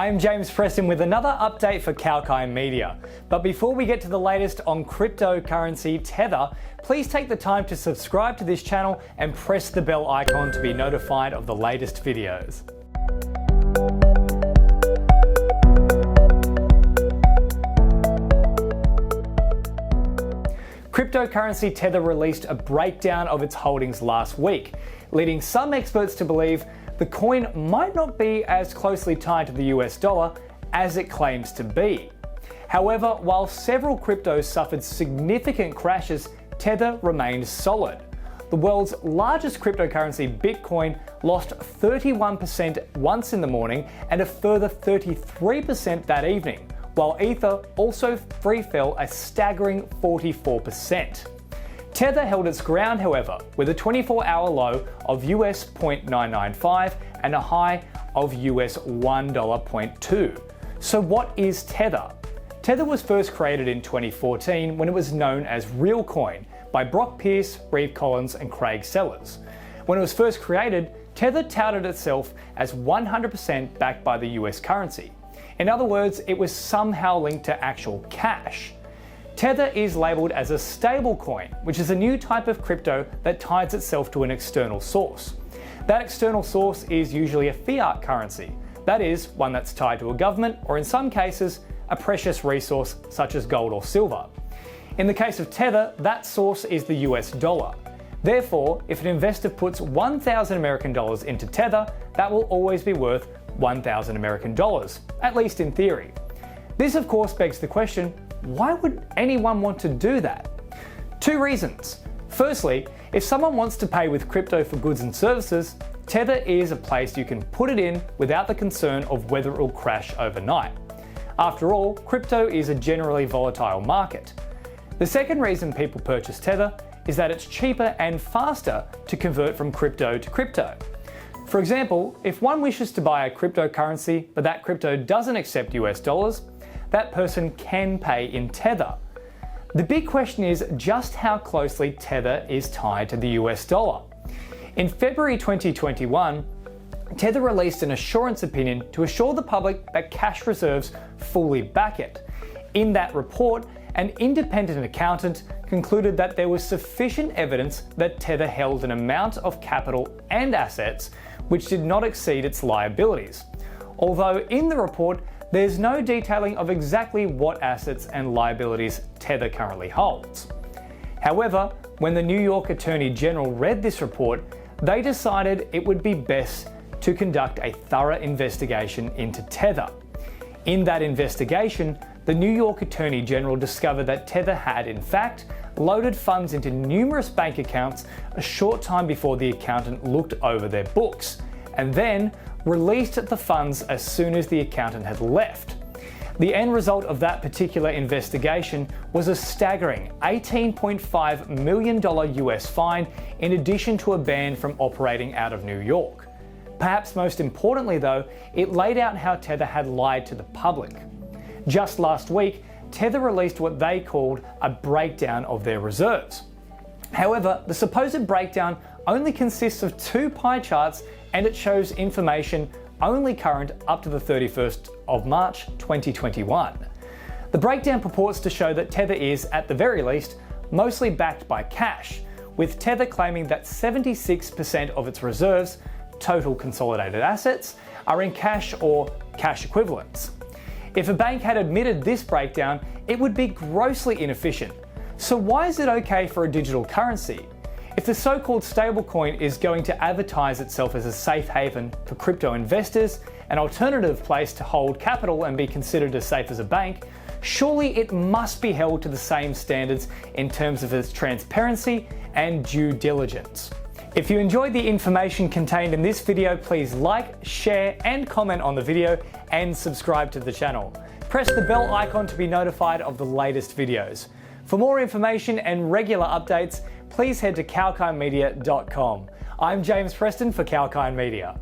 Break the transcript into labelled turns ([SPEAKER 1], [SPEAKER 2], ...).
[SPEAKER 1] I'm James Preston with another update for kalkinemedia. But before we get to the latest on cryptocurrency Tether, please take the time to subscribe to this channel and press the bell icon to be notified of the latest videos. Cryptocurrency Tether released a breakdown of its holdings last week, leading some experts to believe the coin might not be as closely tied to the US dollar as it claims to be. However, while several cryptos suffered significant crashes, Tether remained solid. The world's largest cryptocurrency, Bitcoin, lost 31% once in the morning and a further 33% that evening, while Ether also free fell a staggering 44%. Tether held its ground, however, with a 24-hour low of US 0.995 and a high of US $1.2. So what is Tether? Tether was first created in 2014 when it was known as RealCoin by Brock Pierce, Reeve Collins and Craig Sellars. When it was first created, Tether touted itself as 100% backed by the US currency. In other words, it was somehow linked to actual cash. Tether is labelled as a stablecoin, which is a new type of crypto that ties itself to an external source. That external source is usually a fiat currency, that is, one that's tied to a government or in some cases, a precious resource such as gold or silver. In the case of Tether, that source is the US dollar. Therefore, if an investor puts 1,000 American dollars into Tether, that will always be worth 1,000 American dollars, at least in theory. This of course begs the question, why would anyone want to do that? Two reasons. Firstly, if someone wants to pay with crypto for goods and services, Tether is a place you can put it in without the concern of whether it will crash overnight. After all, crypto is a generally volatile market. The second reason people purchase Tether is that it's cheaper and faster to convert from crypto to crypto. For example, if one wishes to buy a cryptocurrency but that crypto doesn't accept US dollars, that person can pay in Tether. The big question is just how closely Tether is tied to the US dollar. In February 2021, Tether released an assurance opinion to assure the public that cash reserves fully back it. In that report, an independent accountant concluded that there was sufficient evidence that Tether held an amount of capital and assets which did not exceed its liabilities. Although in the report, there's no detailing of exactly what assets and liabilities Tether currently holds. However, when the New York Attorney General read this report, they decided it would be best to conduct a thorough investigation into Tether. In that investigation, the New York Attorney General discovered that Tether had, in fact, loaded funds into numerous bank accounts a short time before the accountant looked over their books, and then released the funds as soon as the accountant had left. The end result of that particular investigation was a staggering $18.5 million US fine in addition to a ban from operating out of New York. Perhaps most importantly though, it laid out how Tether had lied to the public. Just last week, Tether released what they called a breakdown of their reserves. However, the supposed breakdown only consists of two pie charts and it shows information only current up to the 31st of March 2021. The breakdown purports to show that Tether is, at the very least, mostly backed by cash, with Tether claiming that 76% of its reserves, total consolidated assets, are in cash or cash equivalents. If a bank had admitted this breakdown, it would be grossly inefficient. So why is it okay for a digital currency? If the so-called stablecoin is going to advertise itself as a safe haven for crypto investors, an alternative place to hold capital and be considered as safe as a bank, surely it must be held to the same standards in terms of its transparency and due diligence. If you enjoyed the information contained in this video, please like, share and comment on the video and subscribe to the channel. Press the bell icon to be notified of the latest videos. For more information and regular updates, please head to kalkinemedia.com. I'm James Preston for kalkinemedia.